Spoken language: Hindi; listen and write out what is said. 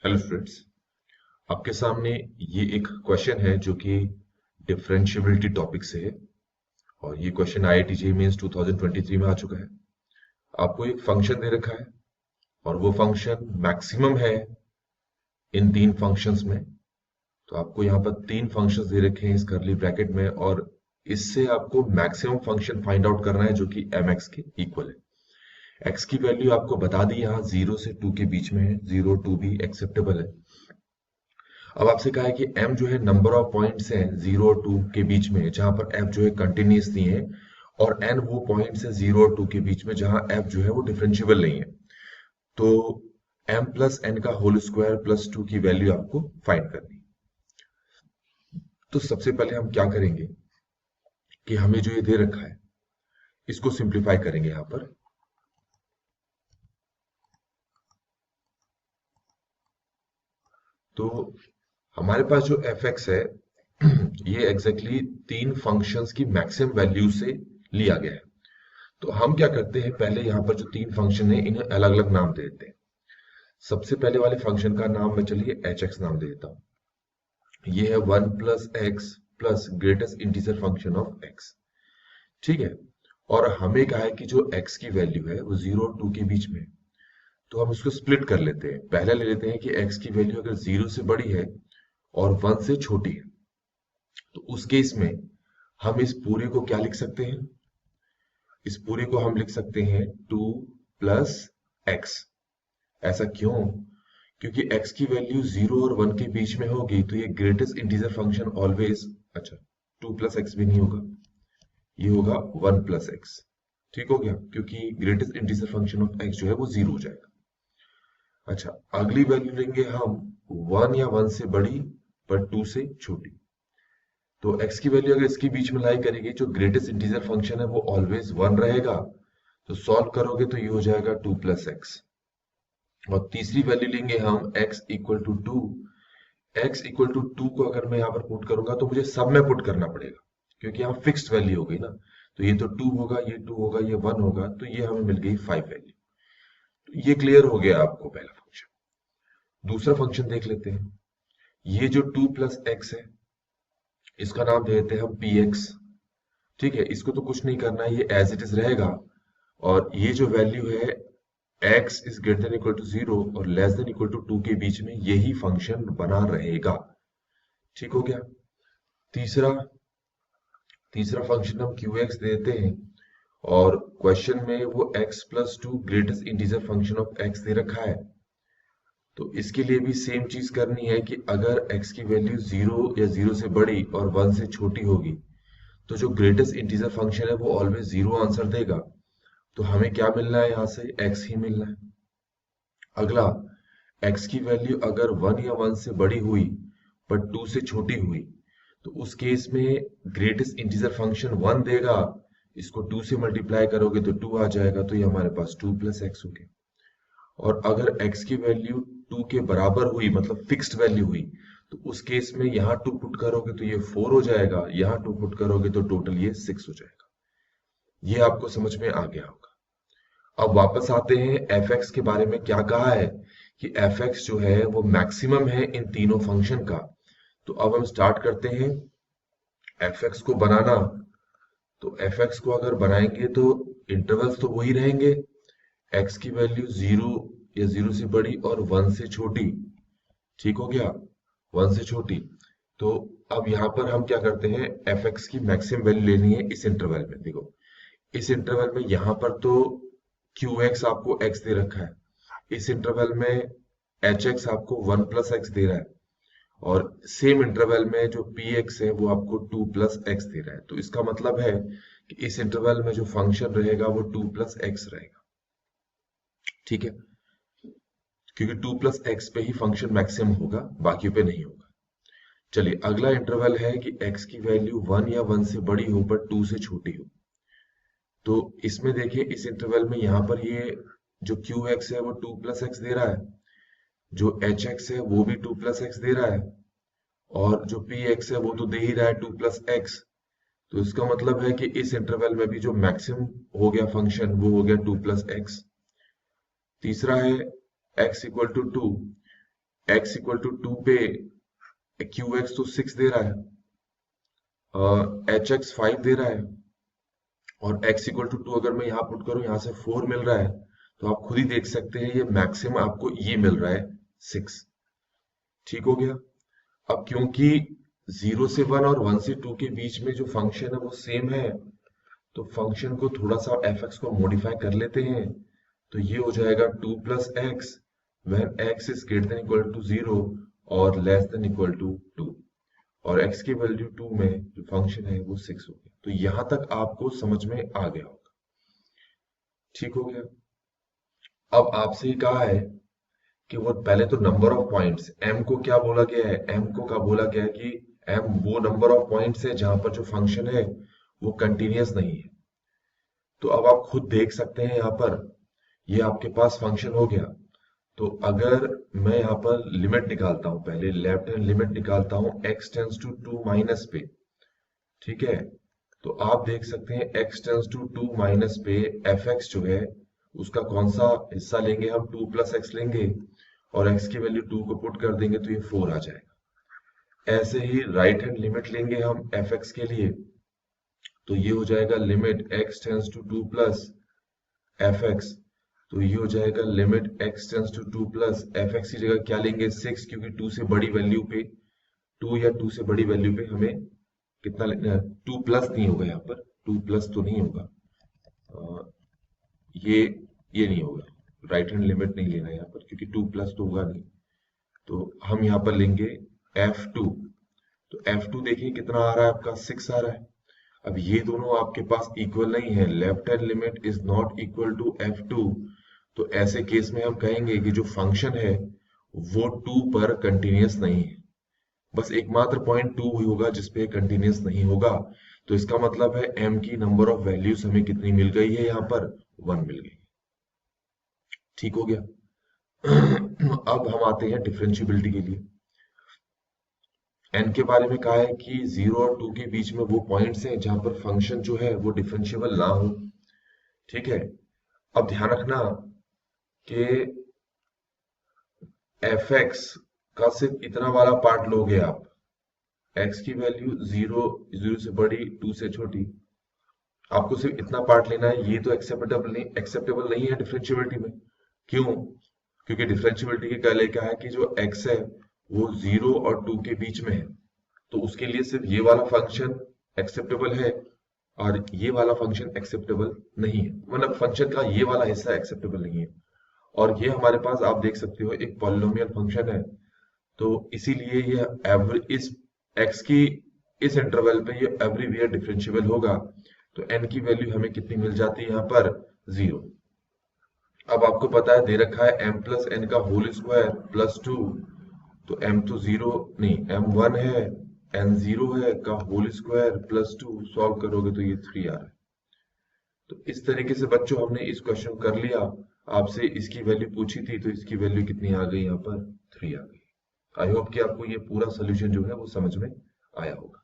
हेलो स्टूडेंट्स, आपके सामने ये एक क्वेश्चन है जो कि डिफरेंशिएबिलिटी टॉपिक से है। और ये क्वेश्चन आईआईटी जेईई मेंस 2023 में आ चुका है। आपको एक फंक्शन दे रखा है और वो फंक्शन मैक्सिमम है इन तीन फंक्शंस में। तो आपको यहाँ पर तीन फंक्शंस दे रखे हैं इस कर्ली ब्रैकेट में, और इससे आपको मैक्सिमम फंक्शन फाइंड आउट करना है जो कि एम एक्स के इक्वल है। एक्स की वैल्यू आपको बता दी, यहाँ 0 से 2 के बीच में है, 0 2 भी एक्सेप्टेबल है। अब आपसे कहा है कि m जो है नंबर ऑफ पॉइंट्स हैं 0 और 2 के बीच में, जहां पर f जो है कंटिन्यूसली है, और n वो पॉइंट्स है 0 और 2 के बीच में जहां f जो है वो डिफरेंशिएबल नहीं है। तो m प्लस n का होल स्क्वायर प्लस 2 की वैल्यू आपको फाइंड करनी। तो सबसे पहले हम क्या करेंगे कि हमें जो ये दे रखा है इसको सिंप्लीफाई करेंगे यहाँ पर। तो हमारे पास जो fx है ये एग्जैक्टली तीन फंक्शंस की मैक्सिमम वैल्यू से लिया गया है। तो हम क्या करते हैं, पहले यहाँ पर जो तीन फंक्शन है इन्हें अलग अलग नाम दे देते हैं। सबसे पहले वाले फंक्शन का नाम मैं चलिए एच एक्स नाम दे देता हूँ। ये है 1 plus x plus greatest integer function of x. ठीक है। और हमें कहा है कि जो एक्स की वैल्यू है वो 0 और 2 के बीच में है। तो हम इसको स्प्लिट कर लेते हैं। पहले ले लेते हैं कि एक्स की वैल्यू अगर 0 से बड़ी है और 1 से छोटी है, तो उस केस में हम इस पूरे को क्या लिख सकते हैं, इस पूरे को हम लिख सकते हैं 2 प्लस एक्स। ऐसा क्यों? क्योंकि x की वैल्यू 0 और 1 के बीच में होगी, तो ये ग्रेटेस्ट इंटीजर फंक्शन ऑलवेज, अच्छा 2 प्लस एक्स भी नहीं होगा, ये होगा 1 प्लस एक्स। ठीक हो गया, क्योंकि greatest integer function of x जो है वो 0 हो जाएगा। अच्छा, अगली वैल्यू लेंगे हम 1 या 1 से बड़ी पर 2 से छोटी। तो x की वैल्यू अगर इसके बीच में लाई करेगी, जो ग्रेटेस्ट इंटीजर फंक्शन है वो ऑलवेज 1 रहेगा। तो सॉल्व करोगे तो ये हो जाएगा 2 प्लस एक्स। और तीसरी वैल्यू लेंगे हम x equal to 2। x equal to 2 को अगर मैं यहाँ पर पुट करूंगा तो मुझे सब में पुट करना पड़ेगा, क्योंकि यहाँ फिक्स्ड वैल्यू हो गई ना। तो ये तो 2 होगा, ये 2 होगा, ये 1 होगा, तो ये हमें मिल गई 5 वैल्यू। तो ये क्लियर हो गया आपको पहला फंक्शन। दूसरा फंक्शन देख लेते हैं। ये जो 2 प्लस एक्स है इसका नाम दे देते हैं हम पी एक्स। ठीक है, इसको तो कुछ नहीं करना है, ये एज इट इज रहेगा। और ये जो वैल्यू है x is greater than equal to 0 और लेस देन इक्वल टू 2 के बीच में यही फंक्शन बना रहेगा। ठीक हो गया। तीसरा तीसरा फंक्शन हम क्यू एक्स देते हैं, और क्वेश्चन में वो x plus 2 greatest integer function of x दे रखा है। तो इसके लिए भी सेम चीज करनी है कि अगर x की वैल्यू 0 या 0 से बड़ी और 1 से छोटी होगी, तो जो ग्रेटेस्ट इंटीजर फंक्शन है वो ऑलवेज 0 आंसर देगा। तो हमें क्या मिलना है, यहाँ से x ही मिलना है। अगला, x की वैल्यू अगर 1 या 1 से बड़ी हुई पर 2 से छोटी हुई, तो उस केस में ग्रेटेस्ट इंटीजर फंक्शन 1 देगा। इसको 2 से मल्टीप्लाई करोगे तो 2 आ जाएगा, तो ये हमारे पास 2 प्लस एक्स हो गया। और अगर x की वैल्यू 2 के बराबर हुई, मतलब फिक्स्ड वैल्यू हुई, तो उस केस में यहाँ 2 पुट करोगे तो ये 4 हो जाएगा, यहाँ 2 पुट करोगे तो टोटल ये 6 हो जाएगा। ये आपको समझ में आ गया होगा। अब वापस आते हैं fx के बारे में। क्या कहा है कि fx जो है वो मैक्सिमम है इन तीनों फंक्शन का। तो अब हम स्टार्ट करते हैं fx को बनाना। तो fx को अगर बनाएंगे तो इंटरवल्स तो वही रहेंगे, x की वैल्यू 0 या 0 से बड़ी और 1 से छोटी। ठीक हो गया, 1 से छोटी। तो अब यहाँ पर हम क्या करते हैं, fx की मैक्सिमम वैल्यू लेनी है इस इंटरवल में। देखो, इस इंटरवल में यहाँ पर तो qx आपको x दे रखा है, इस इंटरवल में hx आपको 1 प्लस एक्स दे रहा है, और सेम इंटरवल में जो px है वो आपको 2 प्लस एक्स दे रहा है। तो इसका मतलब है कि इस इंटरवल में जो फंक्शन रहेगा वो 2 प्लस एक्स रहेगा। ठीक है, क्योंकि 2 प्लस एक्स पे ही फंक्शन मैक्सिमम होगा, बाकी पे नहीं होगा। चलिए, अगला इंटरवल है कि x की वैल्यू 1 या 1 से बड़ी हो पर 2 से छोटी हो। तो इसमें देखिए, इस इंटरवल में यहाँ पर ये जो qx है वो 2 प्लस एक्स दे रहा है, जो hx है वो भी 2 प्लस एक्स दे रहा है, और जो px है वो तो दे ही रहा है 2 प्लस एक्स। तो इसका मतलब है कि इस इंटरवल में भी जो मैक्सिमम हो गया फंक्शन वो हो गया 2 प्लस एक्स। तीसरा है x equal to 2। x equal to 2 पे क्यू एक्स तो 6 दे रहा है, एच एक्स 5 दे रहा है, और x इक्वल टू 2 अगर मैं यहाँ पुट करूँ, यहाँ से 4 मिल रहा है, तो आप खुद ही देख सकते हैं ये मैक्सिमम आपको ये मिल रहा है 6। ठीक हो गया। अब क्योंकि 0 से 1 और 1 से 2 के बीच में जो फंक्शन है वो सेम है, तो फंक्शन को थोड़ा सा fx को मॉडिफाई कर लेते हैं। तो ये हो जाएगा 2 plus x when x is greater than equal to 0 और लेस देन इक्वल टू 2, और x की वैल्यू 2 में जो फंक्शन है वो 6 हो गया। तो यहां तक आपको समझ में आ गया होगा। ठीक हो गया। अब आपसे कहा है कि वो पहले तो नंबर ऑफ पॉइंट्स m को क्या बोला गया है, m को क्या बोला गया है कि m वो नंबर ऑफ पॉइंट्स है जहां पर जो फंक्शन है वो कंटिन्यूअस नहीं है। तो अब आप खुद देख सकते हैं यहाँ पर ये आपके पास फंक्शन हो गया। तो अगर मैं यहाँ पर लिमिट निकालता हूँ, पहले लेफ्ट हैंड लिमिट निकालता हूँ x टेंस टू 2 माइनस पे, ठीक है, तो आप देख सकते हैं x टेंस टू 2 माइनस पे fx जो है उसका कौन सा हिस्सा लेंगे हम, 2 प्लस एक्स लेंगे, और x की वैल्यू 2 को पुट कर देंगे तो ये 4 आ जाएगा। ऐसे ही राइट हैंड लिमिट लेंगे हम fx के लिए, तो ये हो जाएगा limit x tends to 2 plus fx, तो ये हो जाएगा limit x tends to 2 plus fx की जगह क्या लेंगे 6, क्योंकि 2 से बड़ी वैल्यू पे 2 या 2 से बड़ी वैल्यू पे हमें कितना लेना है, 2 प्लस नहीं होगा, यहाँ पर 2 प्लस तो नहीं होगा, अ, ये ये नहीं होगा, राइट हैंड लिमिट नहीं लेना यहाँ पर क्योंकि 2 प्लस तो होगा नहीं। तो हम यहाँ पर लेंगे f2, तो f2 देखिए कितना आ रहा है आपका 6 आ रहा है। अब ये दोनों आपके पास इक्वल नहीं है, left hand limit is not equal to f2, तो ऐसे केस में हम कहेंगे कि जो फंक्शन है वो 2 पर कंटिन्यूअस नहीं है, बस एकमात्र पॉइंट 2 ही होगा जिसपे कंटिन्यूअस नहीं होगा। तो इसका मतलब है m की नंबर ऑफ वैल्यूज हमें कितनी मिल गई है, यहाँ पर 1 मिल गई। ठीक हो गया। अब हम आते हैं डिफरेंशियबिलिटी के लिए। n के बारे में कहा है कि 0 और 2 के बीच में वो पॉइंट्स हैं जहां पर फंक्शन जो है वो डिफरेंशिएबल ना हो। ठीक है। अब ध्यान रखना कि fx का सिर्फ इतना वाला पार्ट लोगे आप, x की वैल्यू 0 से बड़ी 2 से छोटी, आपको सिर्फ इतना पार्ट लेना है। ये तो एक्सेप्टेबल नहीं है डिफरेंशियबिलिटी में। क्यों? क्योंकि डिफरेंशियबिलिटी के पहले क्या है कि जो x है वो 0 और 2 के बीच में है, तो उसके लिए सिर्फ ये वाला फंक्शन एक्सेप्टेबल है और ये वाला फंक्शन एक्सेप्टेबल नहीं है, मतलब फंक्शन का ये वाला हिस्सा एक्सेप्टेबल नहीं है। और ये हमारे पास आप देख सकते हो एक पॉलिनोमियल फंक्शन है, तो इसीलिए ये इस x की इस इंटरवल पे ये एवरीवेयर डिफरेंशिएबल होगा। तो n की वैल्यू हमें कितनी मिल जाती है यहाँ पर 0। अब आपको पता है दे रखा है m प्लस n का होल स्क्वायर प्लस 2, तो m तो 0 नहीं, m 1 है, n 0 है का होल स्क्वायर प्लस 2, सॉल्व करोगे तो ये 3 आ रहा है। तो इस तरीके से बच्चों हमने इस क्वेश्चन कर लिया। आपसे इसकी वैल्यू पूछी थी तो इसकी वैल्यू कितनी आ गई, यहाँ पर 3 आ गई। आई होप कि आपको ये पूरा सोल्यूशन जो है वो समझ में आया होगा।